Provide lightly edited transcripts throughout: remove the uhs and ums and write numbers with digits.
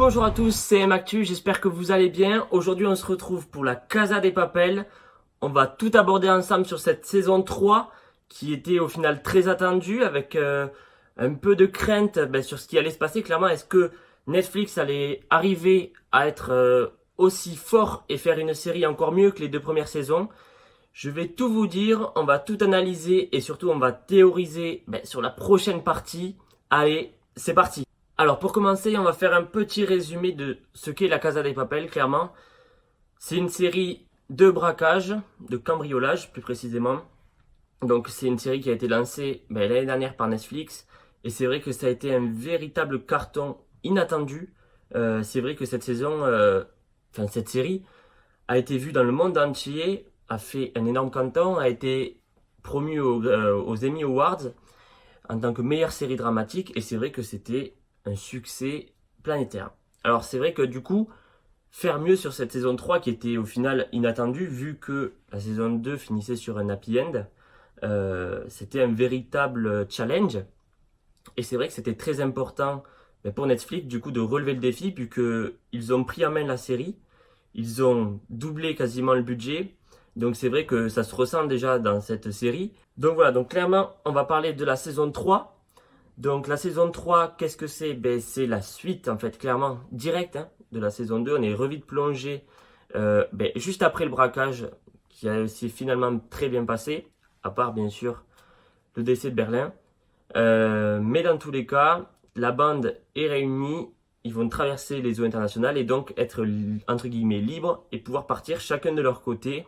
Bonjour à tous, c'est Mactu, j'espère que vous allez bien. Aujourd'hui on se retrouve pour la Casa des Papel. On va tout aborder ensemble sur cette saison 3 qui était au final très attendue avec un peu de crainte sur ce qui allait se passer. Clairement, est-ce que Netflix allait arriver à être aussi fort et faire une série encore mieux que les deux premières saisons? Je vais tout vous dire, on va tout analyser et surtout on va théoriser sur la prochaine partie. Allez, c'est parti! Alors pour commencer, on va faire un petit résumé de ce qu'est la Casa des Papel, clairement. C'est une série de braquage, de cambriolage plus précisément. Donc c'est une série qui a été lancée l'année dernière par Netflix. Et c'est vrai que ça a été un véritable carton inattendu. C'est vrai que cette saison, cette série a été vue dans le monde entier, a fait un énorme carton, a été promue aux Emmy Awards en tant que meilleure série dramatique. Et c'est vrai que c'était un succès planétaire. Alors c'est vrai que du coup, faire mieux sur cette saison 3 qui était au final inattendue vu que la saison 2 finissait sur un happy end, c'était un véritable challenge. Et c'est vrai que c'était très important pour Netflix du coup de relever le défi vu qu'ils ont pris en main la série, ils ont doublé quasiment le budget. Donc c'est vrai que ça se ressent déjà dans cette série. Donc voilà, donc clairement on va parler de la saison 3. Donc la saison 3, qu'est-ce que c'est? C'est la suite en fait, clairement, directe de la saison 2. On est revite plongé juste après le braquage qui s'est finalement très bien passé, à part bien sûr le décès de Berlin. Mais dans tous les cas, la bande est réunie, ils vont traverser les eaux internationales et donc être entre guillemets libres et pouvoir partir chacun de leur côté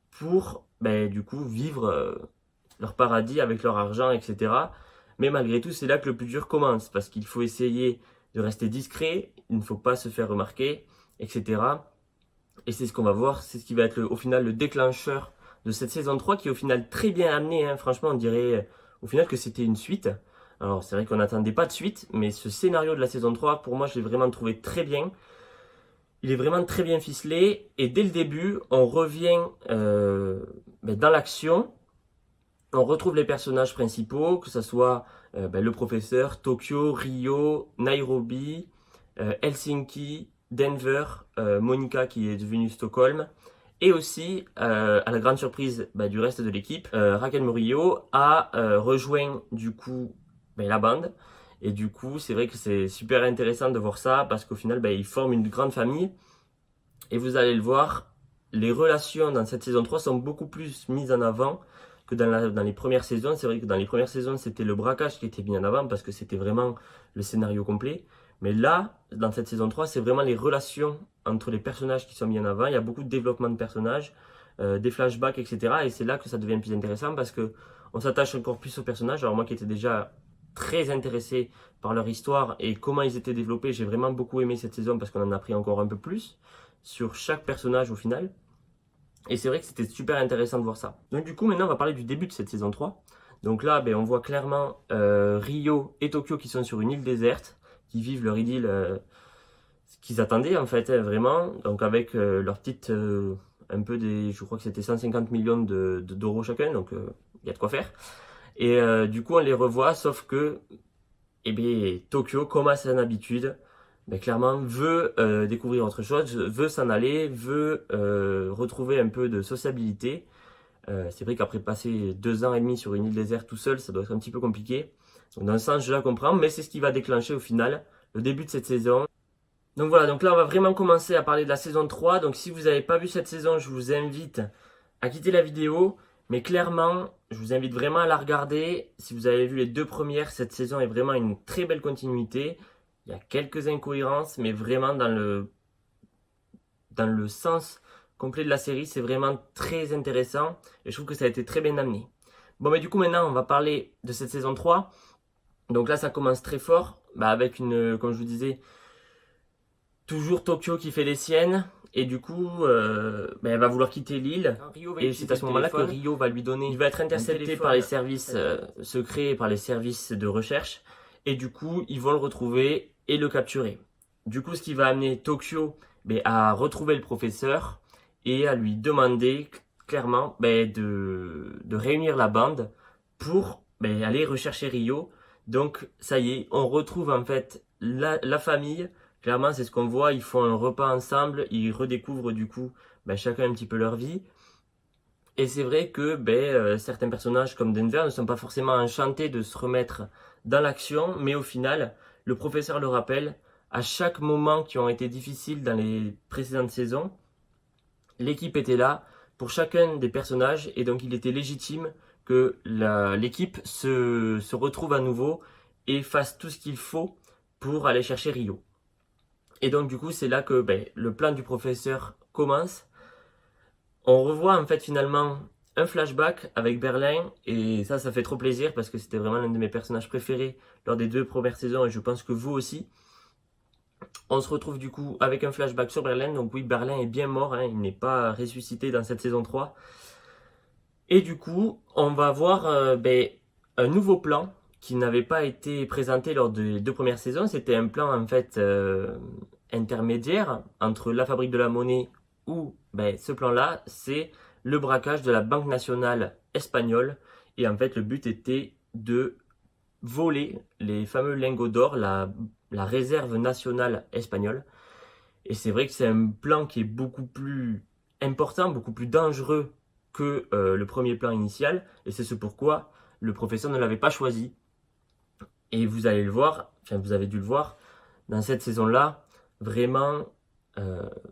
pour du coup vivre leur paradis avec leur argent, etc. Mais malgré tout, c'est là que le plus dur commence, parce qu'il faut essayer de rester discret, il ne faut pas se faire remarquer, etc. Et c'est ce qu'on va voir, c'est ce qui va être au final le déclencheur de cette saison 3, qui est au final très bien amené, franchement on dirait au final que c'était une suite. Alors c'est vrai qu'on n'attendait pas de suite, mais ce scénario de la saison 3, pour moi je l'ai vraiment trouvé très bien. Il est vraiment très bien ficelé, et dès le début, on revient dans l'action. On retrouve les personnages principaux, que ce soit le professeur, Tokyo, Rio, Nairobi, Helsinki, Denver, Monica qui est devenue Stockholm, et aussi, à la grande surprise du reste de l'équipe, Raquel Murillo a rejoint du coup la bande. Et du coup, c'est vrai que c'est super intéressant de voir ça parce qu'au final, ils forment une grande famille. Et vous allez le voir, les relations dans cette saison 3 sont beaucoup plus mises en avant que dans les premières saisons. C'est vrai que dans les premières saisons, c'était le braquage qui était mis en avant parce que c'était vraiment le scénario complet. Mais là, dans cette saison 3, c'est vraiment les relations entre les personnages qui sont mis en avant. Il y a beaucoup de développement de personnages, des flashbacks, etc. Et c'est là que ça devient plus intéressant parce que on s'attache encore plus aux personnages. Alors moi qui étais déjà très intéressé par leur histoire et comment ils étaient développés, j'ai vraiment beaucoup aimé cette saison parce qu'on en a appris encore un peu plus sur chaque personnage au final. Et c'est vrai que c'était super intéressant de voir ça. Donc du coup, maintenant, on va parler du début de cette saison 3. Donc là, on voit clairement Rio et Tokyo qui sont sur une île déserte, qui vivent leur idylle, ce qu'ils attendaient en fait, vraiment. Donc avec leur petite, un peu des, je crois que c'était 150 millions d'euros chacun, donc il y a de quoi faire. Et du coup, on les revoit, sauf que Tokyo, comme à son habitude, clairement veut découvrir autre chose, veut s'en aller, veut retrouver un peu de sociabilité. C'est vrai qu'après passer 2 ans et demi sur une île déserte tout seul, ça doit être un petit peu compliqué. Donc dans le sens, je la comprends, mais c'est ce qui va déclencher au final le début de cette saison. Donc voilà, donc là on va vraiment commencer à parler de la saison 3. Donc si vous n'avez pas vu cette saison, je vous invite à quitter la vidéo. Mais clairement, je vous invite vraiment à la regarder. Si vous avez vu les 2 premières, cette saison est vraiment une très belle continuité. Il y a quelques incohérences, mais vraiment dans le sens complet de la série, c'est vraiment très intéressant. Et je trouve que ça a été très bien amené. Bon, mais du coup, maintenant, on va parler de cette saison 3. Donc là, ça commence très fort, avec comme je vous disais, toujours Tokyo qui fait les siennes. Et du coup, elle va vouloir quitter l'île. Et c'est à ce moment-là que Rio va lui donner. Il va être intercepté par les services secrets, par les services de recherche. Et du coup, ils vont le retrouver et le capturer. Du coup, ce qui va amener Tokyo à retrouver le professeur et à lui demander clairement de réunir la bande pour aller rechercher Rio. Donc, ça y est, on retrouve en fait la famille, Clairement, c'est ce qu'on voit, ils font un repas ensemble, ils redécouvrent du coup chacun un petit peu leur vie. Et c'est vrai que certains personnages comme Denver ne sont pas forcément enchantés de se remettre dans l'action, mais au final, le professeur le rappelle, à chaque moment qui ont été difficiles dans les précédentes saisons, l'équipe était là pour chacun des personnages et donc il était légitime que l'équipe se retrouve à nouveau et fasse tout ce qu'il faut pour aller chercher Rio. Et donc du coup c'est là que le plan du professeur commence. On revoit en fait finalement un flashback avec Berlin et ça fait trop plaisir parce que c'était vraiment l'un de mes personnages préférés lors des 2 premières saisons et je pense que vous aussi. On se retrouve du coup avec un flashback sur Berlin, donc oui Berlin est bien mort, hein, il n'est pas ressuscité dans cette saison 3. Et du coup on va voir un nouveau plan qui n'avait pas été présenté lors des 2 premières saisons, c'était un plan en fait intermédiaire entre la fabrique de la monnaie où ce plan-là, c'est le braquage de la Banque nationale espagnole. Et en fait, le but était de voler les fameux lingots d'or, la réserve nationale espagnole. Et c'est vrai que c'est un plan qui est beaucoup plus important, beaucoup plus dangereux que le premier plan initial. Et c'est ce pourquoi le professeur ne l'avait pas choisi. Et vous allez le voir, enfin vous avez dû le voir, dans cette saison-là, vraiment,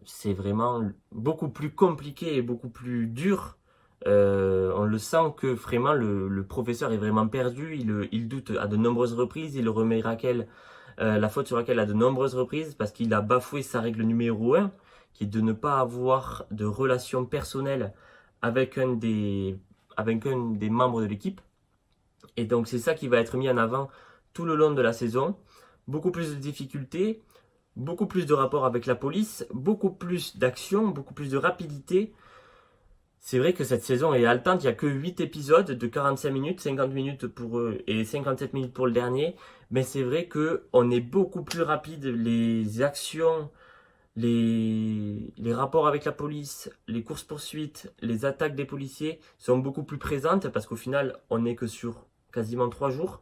c'est vraiment beaucoup plus compliqué et beaucoup plus dur. On le sent que vraiment le professeur est vraiment perdu, il doute à de nombreuses reprises, il remet Raquel, la faute sur Raquel à de nombreuses reprises parce qu'il a bafoué sa règle numéro 1, qui est de ne pas avoir de relation personnelle avec un des membres de l'équipe. Et donc c'est ça qui va être mis en avant tout le long de la saison. Beaucoup plus de difficultés, beaucoup plus de rapports avec la police, beaucoup plus d'action, beaucoup plus de rapidité. C'est vrai que cette saison est haletante, il n'y a que 8 épisodes de 45 minutes, 50 minutes pour eux et 57 minutes pour le dernier. Mais c'est vrai qu'on est beaucoup plus rapide, les actions, les rapports avec la police, les courses-poursuites, les attaques des policiers sont beaucoup plus présentes parce qu'au final, on n'est que sur quasiment 3 jours.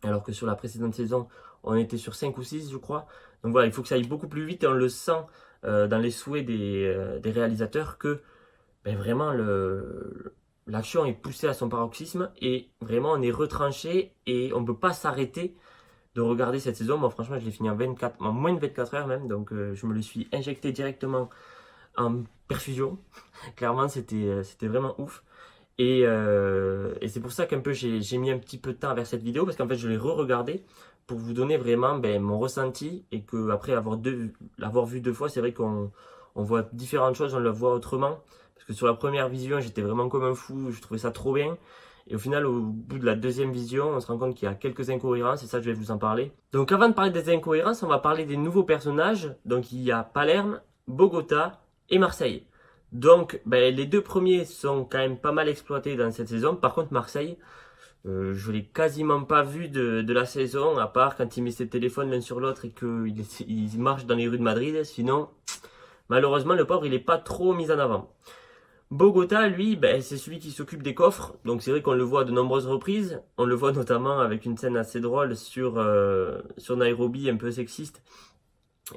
Alors que sur la précédente saison, on était sur 5 ou 6, je crois. Donc voilà, il faut que ça aille beaucoup plus vite et on le sent dans les souhaits des réalisateurs que vraiment l'action est poussée à son paroxysme et vraiment on est retranché et on ne peut pas s'arrêter de regarder cette saison. Moi franchement je l'ai fini en moins de 24 heures même, donc je me le suis injecté directement en perfusion. Clairement c'était vraiment ouf. Et c'est pour ça qu'un peu j'ai mis un petit peu de temps vers cette vidéo parce qu'en fait je l'ai re-regardé pour vous donner vraiment mon ressenti et que après l'avoir vu 2 fois, c'est vrai qu'on voit différentes choses, on le voit autrement. Parce que sur la première vision, j'étais vraiment comme un fou, je trouvais ça trop bien. Et au final, au bout de la deuxième vision, on se rend compte qu'il y a quelques incohérences et ça, je vais vous en parler. Donc avant de parler des incohérences, on va parler des nouveaux personnages. Donc il y a Palerme, Bogota et Marseille. Donc les 2 premiers sont quand même pas mal exploités dans cette saison. Par contre, Marseille, je l'ai quasiment pas vu de la saison, à part quand il met ses téléphones l'un sur l'autre et qu'il marche dans les rues de Madrid. Sinon, malheureusement, le pauvre, il n'est pas trop mis en avant. Bogota, lui, c'est celui qui s'occupe des coffres. Donc c'est vrai qu'on le voit à de nombreuses reprises. On le voit notamment avec une scène assez drôle sur Nairobi, un peu sexiste.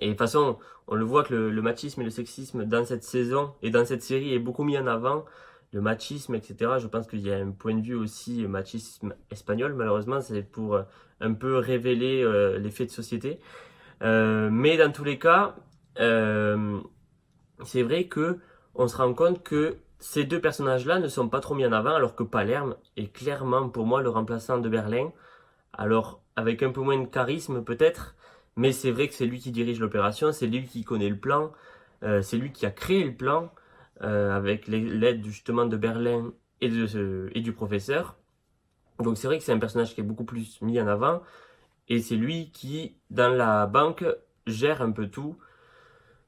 Et de toute façon, on le voit que le machisme et le sexisme dans cette saison et dans cette série est beaucoup mis en avant. Le machisme, etc. Je pense qu'il y a un point de vue aussi machisme espagnol. Malheureusement, c'est pour un peu révéler les faits de société. Mais dans tous les cas, c'est vrai que on se rend compte que ces 2 personnages-là ne sont pas trop mis en avant, alors que Palerme est clairement pour moi le remplaçant de Berlin. Alors, avec un peu moins de charisme peut-être, mais c'est vrai que c'est lui qui dirige l'opération, c'est lui qui connaît le plan, c'est lui qui a créé le plan, avec l'aide justement de Berlin et du professeur. Donc c'est vrai que c'est un personnage qui est beaucoup plus mis en avant, et c'est lui qui, dans la banque, gère un peu tout,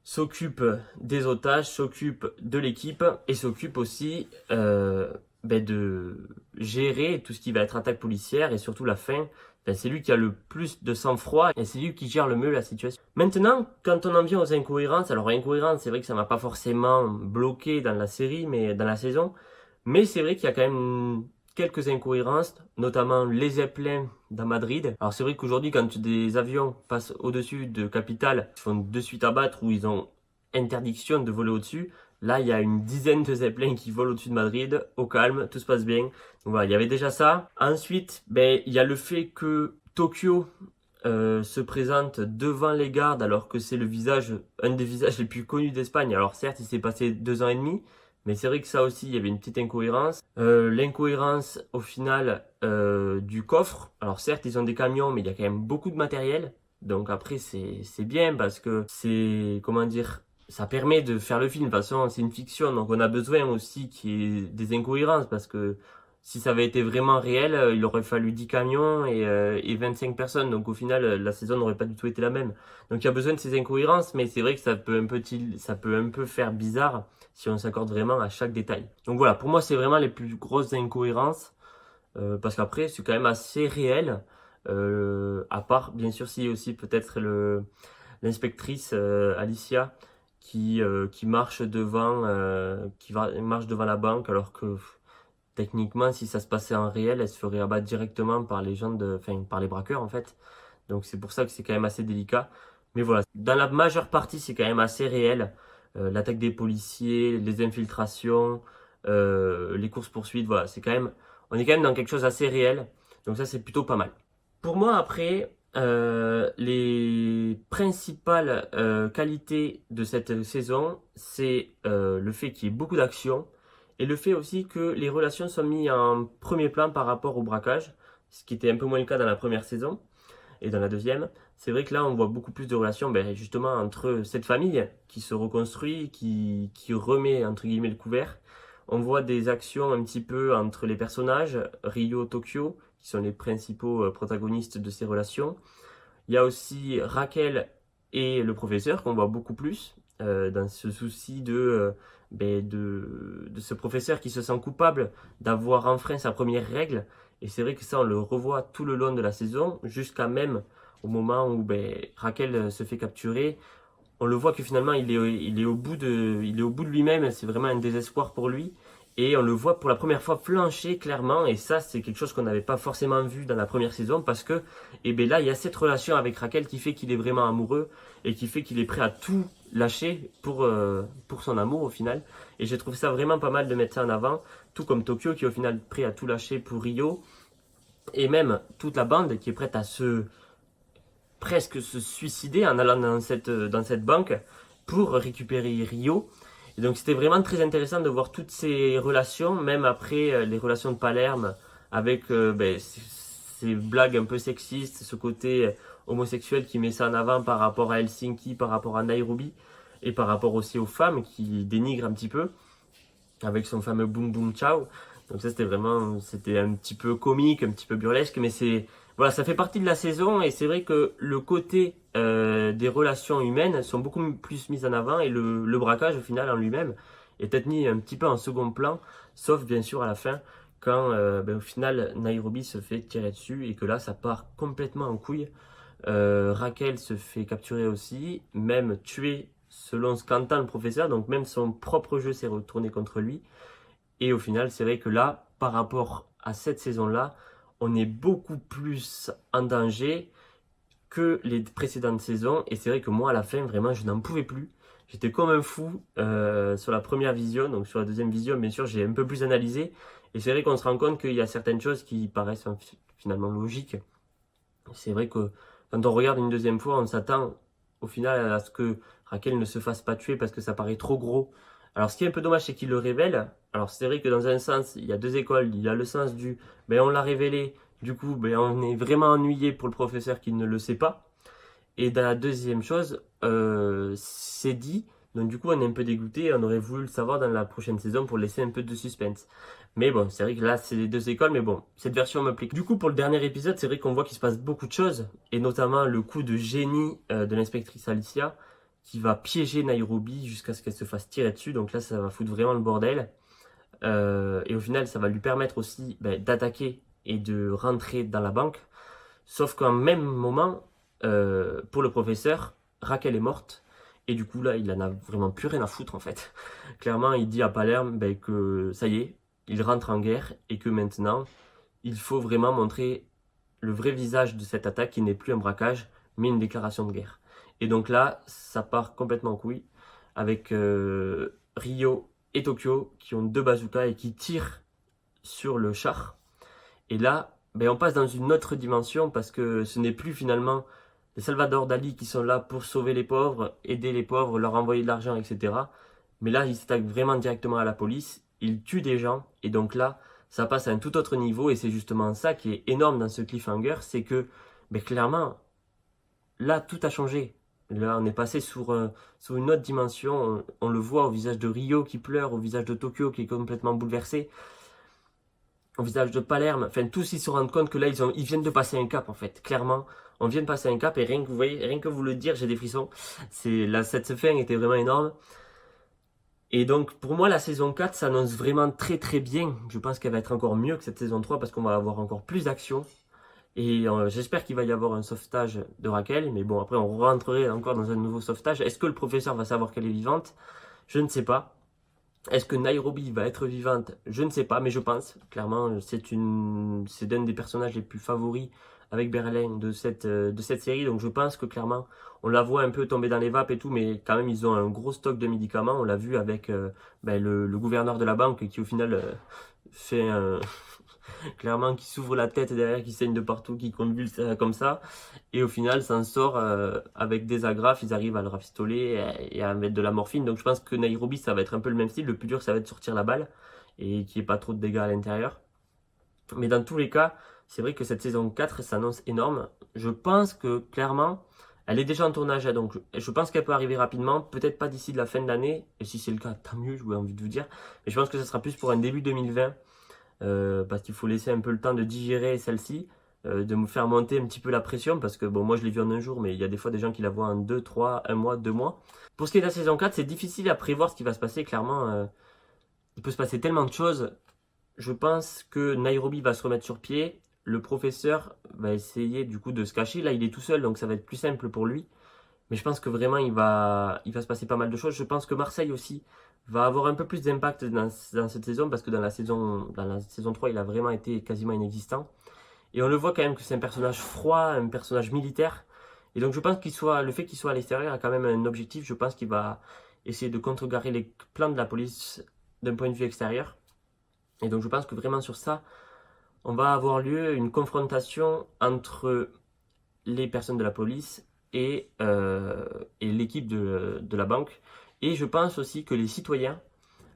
s'occupe des otages, s'occupe de l'équipe et s'occupe aussi de gérer tout ce qui va être attaque policière et surtout la fin. C'est lui qui a le plus de sang-froid et c'est lui qui gère le mieux la situation. Maintenant, quand on en vient aux incohérences, alors incohérences, c'est vrai que ça m'a pas forcément bloqué dans la série, mais dans la saison, mais c'est vrai qu'il y a quand même quelques incohérences, notamment les zeppelins dans Madrid. Alors c'est vrai qu'aujourd'hui, quand des avions passent au-dessus de capitales, ils font de suite abattre ou ils ont interdiction de voler au-dessus. Là, il y a une dizaine de zeppelins qui volent au-dessus de Madrid, au calme, tout se passe bien. Donc voilà, il y avait déjà ça. Ensuite, il y a le fait que Tokyo se présente devant les gardes alors que c'est un des visages les plus connus d'Espagne. Alors certes, il s'est passé 2 ans et demi, mais c'est vrai que ça aussi, il y avait une petite incohérence. L'incohérence au final du coffre. Alors certes, ils ont des camions, mais il y a quand même beaucoup de matériel. Donc après, c'est bien parce que c'est, comment dire, ça permet de faire le film. De toute façon, c'est une fiction, donc on a besoin aussi qu'il y ait des incohérences parce que si ça avait été vraiment réel, il aurait fallu 10 camions et 25 personnes. Donc au final, la saison n'aurait pas du tout été la même. Donc il y a besoin de ces incohérences, mais c'est vrai que ça peut un peu faire bizarre si on s'accorde vraiment à chaque détail. Donc voilà, pour moi, c'est vraiment les plus grosses incohérences. Parce qu'après, c'est quand même assez réel. À part, bien sûr, si aussi peut-être l'inspectrice Alicia qui marche marche devant la banque alors que techniquement, si ça se passait en réel, elle se ferait abattre directement par les gens enfin, par les braqueurs en fait. Donc c'est pour ça que c'est quand même assez délicat. Mais voilà, dans la majeure partie, c'est quand même assez réel. L'attaque des policiers, les infiltrations, les courses-poursuites, voilà, on est quand même dans quelque chose d'assez réel. Donc ça, c'est plutôt pas mal. Pour moi, après, les principales qualités de cette saison, c'est le fait qu'il y ait beaucoup d'action et le fait aussi que les relations soient mises en premier plan par rapport au braquage, ce qui était un peu moins le cas dans la première saison et dans la deuxième. C'est vrai que là, on voit beaucoup plus de relations justement entre cette famille qui se reconstruit, qui remet entre guillemets le couvert. On voit des actions un petit peu entre les personnages, Ryo, Tokyo, qui sont les principaux protagonistes de ces relations. Il y a aussi Raquel et le professeur qu'on voit beaucoup plus dans ce souci de ce professeur qui se sent coupable d'avoir enfreint sa première règle. Et c'est vrai que ça, on le revoit tout le long de la saison, jusqu'à même au moment où Raquel se fait capturer. On le voit que finalement, il est au bout de lui-même. C'est vraiment un désespoir pour lui. Et on le voit pour la première fois flancher clairement. Et ça, c'est quelque chose qu'on n'avait pas forcément vu dans la première saison. Parce que là, il y a cette relation avec Raquel qui fait qu'il est vraiment amoureux. Et qui fait qu'il est prêt à tout lâcher pour son amour au final. Et j'ai trouvé ça vraiment pas mal de mettre ça en avant. Tout comme Tokyo qui est au final prêt à tout lâcher pour Rio. Et même toute la bande qui est prête à presque se suicider en allant dans cette banque pour récupérer Rio. Et donc c'était vraiment très intéressant de voir toutes ces relations, même après les relations de Palerme, avec ces blagues un peu sexistes, ce côté homosexuel qui met ça en avant par rapport à Helsinki, par rapport à Nairobi, et par rapport aussi aux femmes qui dénigrent un petit peu, avec son fameux boum boum ciao. Donc ça c'était un petit peu comique, un petit peu burlesque, mais voilà, ça fait partie de la saison et c'est vrai que le côté des relations humaines sont beaucoup plus mis en avant et le braquage au final en lui-même est peut-être mis un petit peu en second plan, sauf bien sûr à la fin quand au final Nairobi se fait tirer dessus et que là ça part complètement en couille. Raquel se fait capturer aussi, même tuer selon ce qu'entend le professeur, donc même son propre jeu s'est retourné contre lui. Et au final, c'est vrai que là, par rapport à cette saison-là, on est beaucoup plus en danger que les précédentes saisons. Et c'est vrai que moi, à la fin, vraiment, je n'en pouvais plus. J'étais comme un fou sur la première vision. Donc sur la deuxième vision, bien sûr, j'ai un peu plus analysé. Et c'est vrai qu'on se rend compte qu'il y a certaines choses qui paraissent finalement logiques. C'est vrai que quand on regarde une deuxième fois, on s'attend au final à ce que Raquel ne se fasse pas tuer parce que ça paraît trop gros. Alors ce qui est un peu dommage, c'est qu'il le révèle. Alors c'est vrai que dans un sens, il y a deux écoles. Il y a le sens du on l'a révélé, du coup on est vraiment ennuyé pour le professeur qui ne le sait pas. Et dans la deuxième chose, c'est dit, donc du coup on est un peu dégoûté, on aurait voulu le savoir dans la prochaine saison pour laisser un peu de suspense. Mais bon, c'est vrai que là c'est les deux écoles, mais bon, cette version me plaît. Du coup pour le dernier épisode, c'est vrai qu'on voit qu'il se passe beaucoup de choses, et notamment le coup de génie de l'inspectrice Alicia, qui va piéger Nairobi jusqu'à ce qu'elle se fasse tirer dessus, donc là ça va foutre vraiment le bordel. Et au final ça va lui permettre aussi d'attaquer et de rentrer dans la banque, sauf qu'en même moment, pour le professeur, Raquel est morte. Et du coup, là, il en a vraiment plus rien à foutre, en fait. Clairement, il dit à Palerme que ça y est, il rentre en guerre et que maintenant, il faut vraiment montrer le vrai visage de cette attaque qui n'est plus un braquage, mais une déclaration de guerre. Et donc là, ça part complètement en couille avec Rio et Tokyo qui ont 2 bazookas et qui tirent sur le char. Et là, ben, on passe dans une autre dimension parce que ce n'est plus finalement les Salvador Dali qui sont là pour sauver les pauvres, aider les pauvres, leur envoyer de l'argent, etc. Mais là, ils s'attaquent vraiment directement à la police, ils tuent des gens, et donc là, ça passe à un tout autre niveau, et c'est justement ça qui est énorme dans ce cliffhanger, c'est que, ben, clairement, là, tout a changé. Là, on est passé sur une autre dimension, on le voit au visage de Rio qui pleure, au visage de Tokyo qui est complètement bouleversé, au visage de Palerme, enfin tous ils se rendent compte que là ils viennent de passer un cap en fait, clairement on vient de passer un cap et rien que vous voyez, rien que vous le dire j'ai des frissons, cette fin était vraiment énorme. Et donc pour moi la saison 4 s'annonce vraiment très très bien, je pense qu'elle va être encore mieux que cette saison 3 parce qu'on va avoir encore plus d'action et j'espère qu'il va y avoir un sauvetage de Raquel, mais bon après on rentrerait encore dans un nouveau sauvetage. Est-ce que le professeur va savoir qu'elle est vivante? Je ne sais pas. Est-ce que Nairobi va être vivante? Je ne sais pas, mais je pense. Clairement, c'est l'un des personnages les plus favoris avec Berlin de cette série. Donc je pense que clairement, on la voit un peu tomber dans les vapes et tout, mais quand même, ils ont un gros stock de médicaments. On l'a vu avec ben, le gouverneur de la banque qui au final fait clairement qui s'ouvre la tête derrière, qui saigne de partout, qui convulse comme ça. Et au final, s'en sort avec des agrafes, ils arrivent à le rafistoler et à mettre de la morphine. Donc je pense que Nairobi, ça va être un peu le même style. Le plus dur, ça va être de sortir la balle et qu'il n'y ait pas trop de dégâts à l'intérieur. Mais dans tous les cas, c'est vrai que cette saison 4 s'annonce énorme. Je pense que clairement, elle est déjà en tournage, donc je pense qu'elle peut arriver rapidement. Peut-être pas d'ici la fin de l'année. Et si c'est le cas, tant mieux, j'ai envie de vous dire. Mais je pense que ça sera plus pour un début 2020. Parce qu'il faut laisser un peu le temps de digérer celle-ci, de me faire monter un petit peu la pression, parce que bon, moi je l'ai vu en un jour, mais il y a des fois des gens qui la voient en 2, 3, 1 mois, 2 mois. Pour ce qui est de la saison 4, c'est difficile à prévoir ce qui va se passer, clairement, il peut se passer tellement de choses. Je pense que Nairobi va se remettre sur pied, le professeur va essayer du coup de se cacher, là il est tout seul, donc ça va être plus simple pour lui. Mais je pense que vraiment, il va se passer pas mal de choses. Je pense que Marseille aussi va avoir un peu plus d'impact dans cette saison parce que dans la saison 3, il a vraiment été quasiment inexistant. Et on le voit quand même que c'est un personnage froid, un personnage militaire. Et donc je pense le fait qu'il soit à l'extérieur a quand même un objectif. Je pense qu'il va essayer de contrecarrer les plans de la police d'un point de vue extérieur. Et donc je pense que vraiment sur ça, on va avoir lieu une confrontation entre les personnes de la police et l'équipe de la banque. Et je pense aussi que les citoyens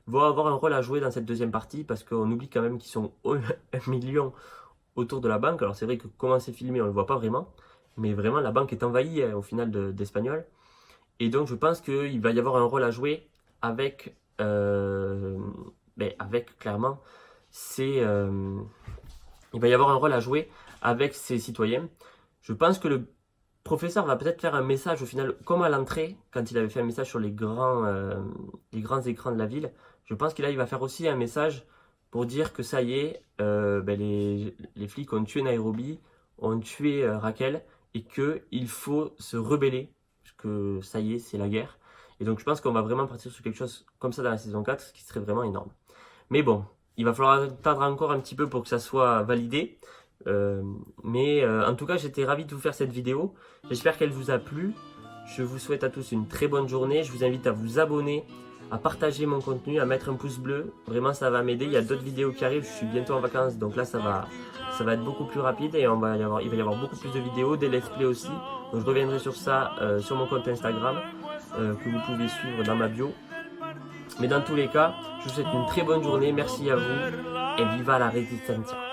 vont avoir un rôle à jouer dans cette deuxième partie parce qu'on oublie quand même qu'ils sont 1 million autour de la banque. Alors c'est vrai que comment c'est filmé, on ne le voit pas vraiment, mais vraiment la banque est envahie au final d'Espagnols. Et donc je pense qu'il va y avoir un rôle à jouer avec, avec clairement il va y avoir un rôle à jouer avec ces citoyens. Je pense que le professeur va peut-être faire un message au final, comme à l'entrée, quand il avait fait un message sur les grands écrans de la ville. Je pense qu'il va faire aussi un message pour dire que ça y est, les flics ont tué Nairobi, ont tué Raquel, et qu'il faut se rebeller, parce que ça y est, c'est la guerre. Et donc je pense qu'on va vraiment partir sur quelque chose comme ça dans la saison 4, ce qui serait vraiment énorme. Mais bon, il va falloir attendre encore un petit peu pour que ça soit validé. En tout cas, j'étais ravi de vous faire cette vidéo. J'espère qu'elle vous a plu. Je vous souhaite à tous une très bonne journée. Je vous invite à vous abonner, à partager mon contenu, à mettre un pouce bleu. Vraiment, ça va m'aider. Il y a d'autres vidéos qui arrivent. Je suis bientôt en vacances, donc là, ça va être beaucoup plus rapide et il va y avoir beaucoup plus de vidéos, des let's play aussi. Donc, je reviendrai sur ça sur mon compte Instagram que vous pouvez suivre dans ma bio. Mais dans tous les cas, je vous souhaite une très bonne journée. Merci à vous et viva la Resistencia.